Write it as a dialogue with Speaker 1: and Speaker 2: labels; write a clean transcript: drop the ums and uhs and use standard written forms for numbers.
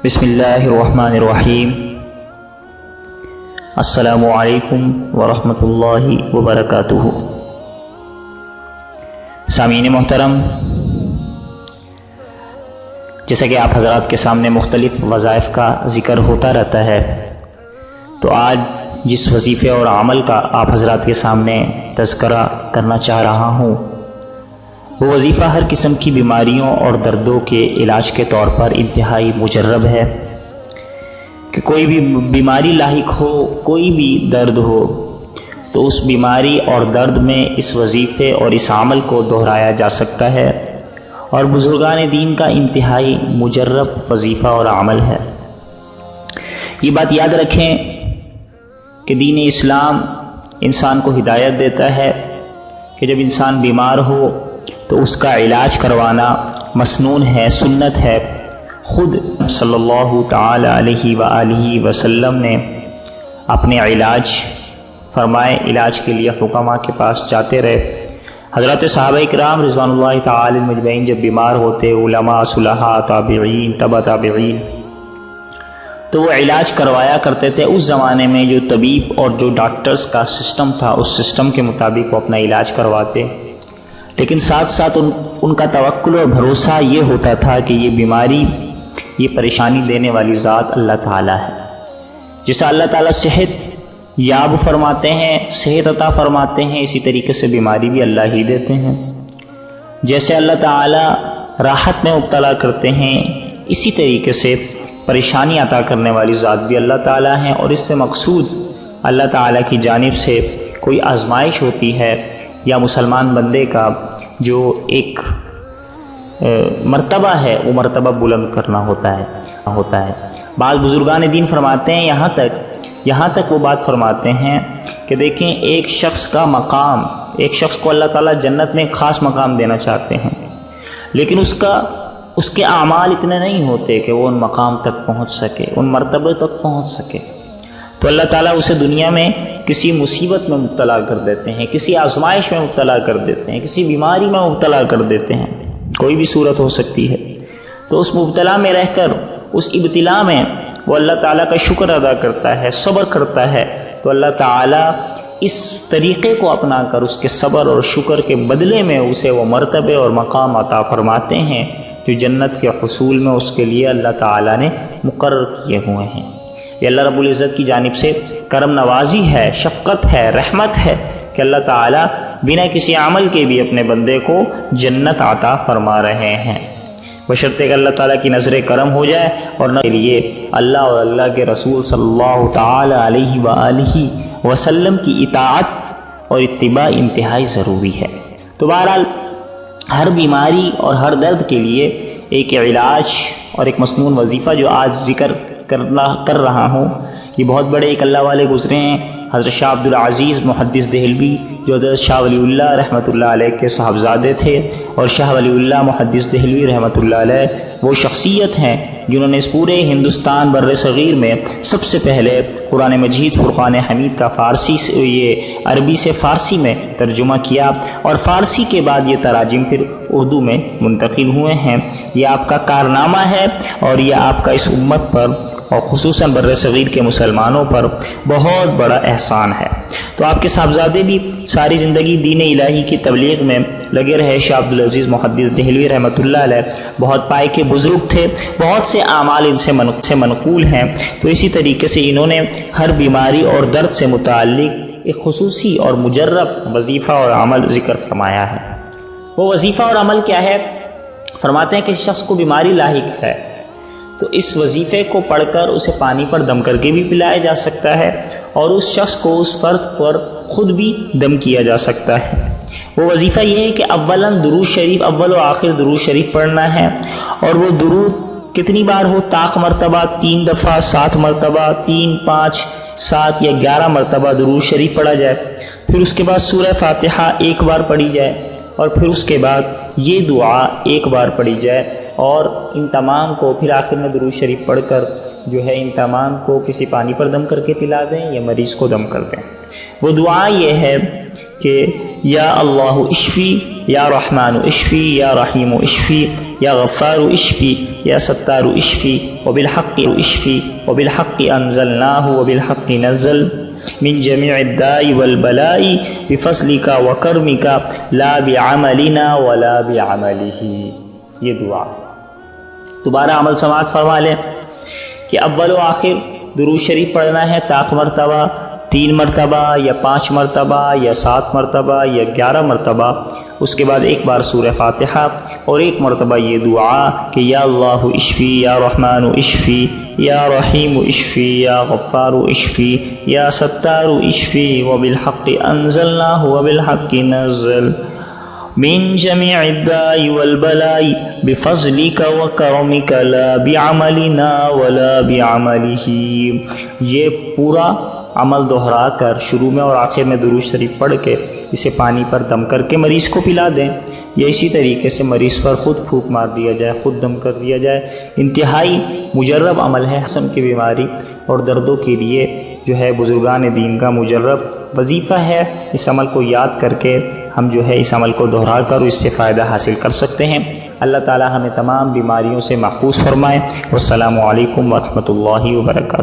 Speaker 1: بسم اللہ الرحمن الرحیم۔ السلام علیکم ورحمۃ اللہ وبرکاتہ۔ سامعین محترم، جیسا کہ آپ حضرات کے سامنے مختلف وظائف کا ذکر ہوتا رہتا ہے، تو آج جس وظیفے اور عمل کا آپ حضرات کے سامنے تذکرہ کرنا چاہ رہا ہوں، وہ وظیفہ ہر قسم کی بیماریوں اور دردوں کے علاج کے طور پر انتہائی مجرب ہے کہ کوئی بھی بیماری لاحق ہو، کوئی بھی درد ہو، تو اس بیماری اور درد میں اس وظیفے اور اس عمل کو دہرایا جا سکتا ہے، اور بزرگان دین کا انتہائی مجرب وظیفہ اور عمل ہے۔ یہ بات یاد رکھیں کہ دین اسلام انسان کو ہدایت دیتا ہے کہ جب انسان بیمار ہو تو اس کا علاج کروانا مسنون ہے، سنت ہے۔ خود صلی اللہ تعالی علیہ وآلہ وسلم نے اپنے علاج فرمائے، علاج کے لیے حکماء کے پاس جاتے رہے۔ حضرات صحابہ اکرام رضوان اللہ تعالی مجمعین جب بیمار ہوتے، علماء، صلحاء، تابعین، تبع تابعین، تو وہ علاج کروایا کرتے تھے۔ اس زمانے میں جو طبیب اور جو ڈاکٹرز کا سسٹم تھا، اس سسٹم کے مطابق وہ اپنا علاج کرواتے، لیکن ساتھ ساتھ ان کا توکل اور بھروسہ یہ ہوتا تھا کہ یہ بیماری، یہ پریشانی دینے والی ذات اللہ تعالیٰ ہے۔ جیسا اللہ تعالیٰ صحت یاب فرماتے ہیں، صحت عطا فرماتے ہیں، اسی طریقے سے بیماری بھی اللہ ہی دیتے ہیں۔ جیسے اللہ تعالیٰ راحت میں مبتلا کرتے ہیں، اسی طریقے سے پریشانی عطا کرنے والی ذات بھی اللہ تعالیٰ ہیں، اور اس سے مقصود اللہ تعالیٰ کی جانب سے کوئی آزمائش ہوتی ہے یا مسلمان بندے کا جو ایک مرتبہ ہے، وہ مرتبہ بلند کرنا ہوتا ہے۔ بعض بزرگان دین فرماتے ہیں، یہاں تک وہ بات فرماتے ہیں کہ دیکھیں، ایک شخص کا مقام، ایک شخص کو اللہ تعالیٰ جنت میں خاص مقام دینا چاہتے ہیں، لیکن اس کے اعمال اتنے نہیں ہوتے کہ وہ ان مقام تک پہنچ سکے، ان مرتبے تک پہنچ سکے، تو اللہ تعالیٰ اسے دنیا میں کسی مصیبت میں مبتلا کر دیتے ہیں، کسی آزمائش میں مبتلا کر دیتے ہیں، کسی بیماری میں مبتلا کر دیتے ہیں، کوئی بھی صورت ہو سکتی ہے۔ تو اس مبتلا میں رہ کر، اس ابتلا میں وہ اللہ تعالیٰ کا شکر ادا کرتا ہے، صبر کرتا ہے، تو اللہ تعالیٰ اس طریقے کو اپنا کر اس کے صبر اور شکر کے بدلے میں اسے وہ مرتبے اور مقام عطا فرماتے ہیں جو جنت کے حصول میں اس کے لیے اللہ تعالیٰ نے مقرر کیے ہوئے ہیں۔ یہ اللہ رب العزت کی جانب سے کرم نوازی ہے، شفقت ہے، رحمت ہے کہ اللہ تعالیٰ بنا کسی عمل کے بھی اپنے بندے کو جنت عطا فرما رہے ہیں، بشرطے کہ اللہ تعالیٰ کی نظر کرم ہو جائے، اور نہ کے لیے اللہ اور اللہ کے رسول صلی اللہ تعالی علیہ وآلہ وسلم کی اطاعت اور اتباع انتہائی ضروری ہے۔ تو بہرحال ہر بیماری اور ہر درد کے لیے ایک علاج اور ایک مسنون وظیفہ جو آج ذکر کر رہا ہوں، یہ بہت بڑے ایک اللہ والے گزرے ہیں، حضرت شاہ عبدالعزیز محدث دہلوی، جو حضرت شاہ ولی اللہ رحمۃ اللہ علیہ کے صاحبزادے تھے، اور شاہ ولی اللہ محدث دہلوی رحمۃ اللہ علیہ وہ شخصیت ہیں جنہوں نے اس پورے ہندوستان بر صغیر میں سب سے پہلے قرآن مجید فرقان حمید کا فارسی سے، یہ عربی سے فارسی میں ترجمہ کیا، اور فارسی کے بعد یہ تراجم پھر اردو میں منتقل ہوئے ہیں۔ یہ آپ کا کارنامہ ہے، اور یہ آپ کا اس امت پر اور خصوصاً بر صغیر کے مسلمانوں پر بہت بڑا احسان ہے۔ تو آپ کے صاحبزادے بھی ساری زندگی دین الہی کی تبلیغ میں لگے رہے۔ شاہ عبدالعزیز محدث دہلوی رحمۃ اللہ علیہ بہت پائے کے بزرگ تھے، بہت سے اعمال ان سے منقول ہیں۔ تو اسی طریقے سے انہوں نے ہر بیماری اور درد سے متعلق ایک خصوصی اور مجرب وظیفہ اور عمل ذکر فرمایا ہے۔ وہ وظیفہ اور عمل کیا ہے؟ فرماتے ہیں کہ شخص کو بیماری لاحق ہے تو اس وظیفے کو پڑھ کر اسے پانی پر دم کر کے بھی پلایا جا سکتا ہے، اور اس شخص کو اس فرد پر خود بھی دم کیا جا سکتا ہے۔ وہ وظیفہ یہ ہے کہ اولاً درود شریف، اول و آخر درود شریف پڑھنا ہے، اور وہ درود کتنی بار ہو؟ طاق مرتبہ 3 دفعہ، 7 مرتبہ، 3، 5، 7 یا 11 مرتبہ درود شریف پڑھا جائے۔ پھر اس کے بعد سورہ فاتحہ 1 بار پڑھی جائے، اور پھر اس کے بعد یہ دعا 1 بار پڑھی جائے، اور ان تمام کو پھر آخر میں درود شریف پڑھ کر جو ہے ان تمام کو کسی پانی پر دم کر کے پلا دیں یا مریض کو دم کر دیں۔ وہ دعا یہ ہے کہ یا اللہ اشفی، یا رحمان اشفی، یا رحیم اشفی، یا غفار اشفی یا ستار اشفی وبالحق اشفی وبالحق انزلناہ وبالحق نزل من جميع الداء والبلاء بفضلك وكرمك لا بعملنا ولا بعمله. یہ دعا دوبارہ عمل سماعت فرما لیں کہ اول و آخر درود شریف پڑھنا ہے طاق مرتبہ، 3 مرتبہ یا 5 مرتبہ یا 7 مرتبہ یا 11 مرتبہ. اس کے بعد ایک بار سورہ فاتحہ اور ایک مرتبہ یہ دعا کہ یا اللہ اشفی یا رحمان اشفی یا رحیم اشفی یا غفار اشفی یا ستار اشفی وبالحق انزلناہ وبالحق نزل من جميع الداء والبلاء بفضلك وكرمك لا بعملنا ولا بعمله. یہ پورا عمل دہرا کر شروع میں اور آخر میں درود شریف پڑھ کے اسے پانی پر دم کر کے مریض کو پلا دیں، یا اسی طریقے سے مریض پر خود پھونک مار دیا جائے، خود دم کر دیا جائے. انتہائی مجرب عمل ہے. حسن کی بیماری اور دردوں کے لیے جو ہے بزرگان دین کا مجرب وظیفہ ہے. اس عمل کو یاد کر کے ہم جو ہے اس عمل کو دہرا کر اس سے فائدہ حاصل کر سکتے ہیں. اللہ تعالی ہمیں تمام بیماریوں سے محفوظ فرمائے. والسلام علیکم ورحمۃ اللہ وبرکاتہ.